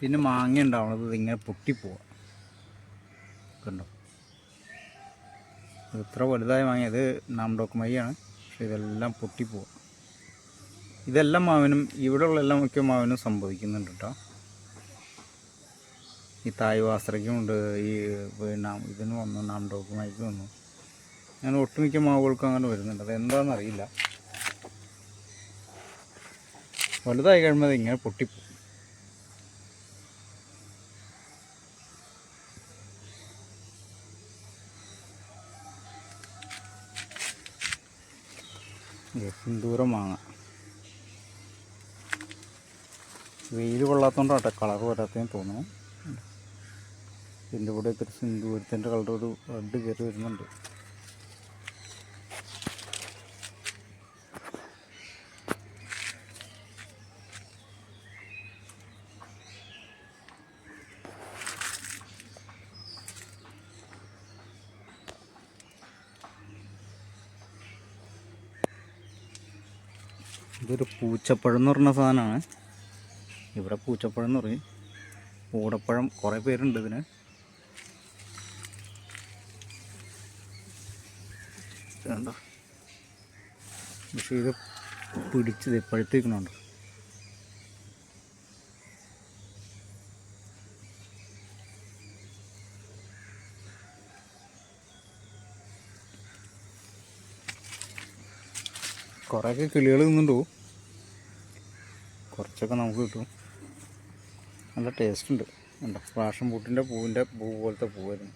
പിന്നെ മാങ്ങ ഉണ്ടാവുന്നത് ഇതിങ്ങനെ പൊട്ടിപ്പോവാം. കണ്ടോ, ഇത്ര വലുതായ മാങ്ങ. ഇത് നാംഡോക്ക് മൈയാണ്, പക്ഷെ ഇതെല്ലാം പൊട്ടിപ്പോവാം. ഇതെല്ലാം മാവിനും, ഇവിടെയുള്ള എല്ലാ മിക്ക മാവിനും സംഭവിക്കുന്നുണ്ട് കേട്ടോ. ഈ തായ് വാസ്ത്രയ്ക്കുമുണ്ട്, ഈ പിന്നെ ഇതിന് വന്നു, നാംഡോക്ക് മൈക്ക് വന്നു. അങ്ങനെ ഒട്ടുമിക്ക മാവുകൾക്കും അങ്ങനെ വരുന്നുണ്ട്. അതെന്താണെന്നറിയില്ല. വലുതായി കഴിയുമ്പോൾ അത് ഇങ്ങനെ പൊട്ടിപ്പോവും. സിന്ദൂരം മാങ്ങ. വെയിൽ കൊള്ളാത്തതുകൊണ്ടാട്ടെ കളർ വരാത്തതെന്ന് തോന്നുന്നു. ഇതിൻ്റെ കൂടെ ഇത്തിരി സിന്ദൂരത്തിൻ്റെ കളർ ഒരു റെഡ് കയറി വരുന്നുണ്ട്. ഇതൊരു പൂച്ചപ്പഴം എന്ന് പറഞ്ഞ സാധനമാണ്. ഇവിടെ പൂച്ചപ്പഴം എന്ന് പറയും. പൂടപ്പഴം കുറേ പേരുണ്ട് ഇതിന്. കണ്ടോ, പക്ഷേ ഇത് പിടിച്ചത് പഴുത്തേക്കണുണ്ട്. കുറേയൊക്കെ കിളികൾ നിന്നുണ്ടോ, കുറച്ചൊക്കെ നമുക്ക് കിട്ടും. നല്ല ടേസ്റ്റ് ഉണ്ട്. കണ്ടോ, പാഷൻ പൂട്ടിൻ്റെ പൂവിൻ്റെ പൂ പോലത്തെ പൂവായിരുന്നു.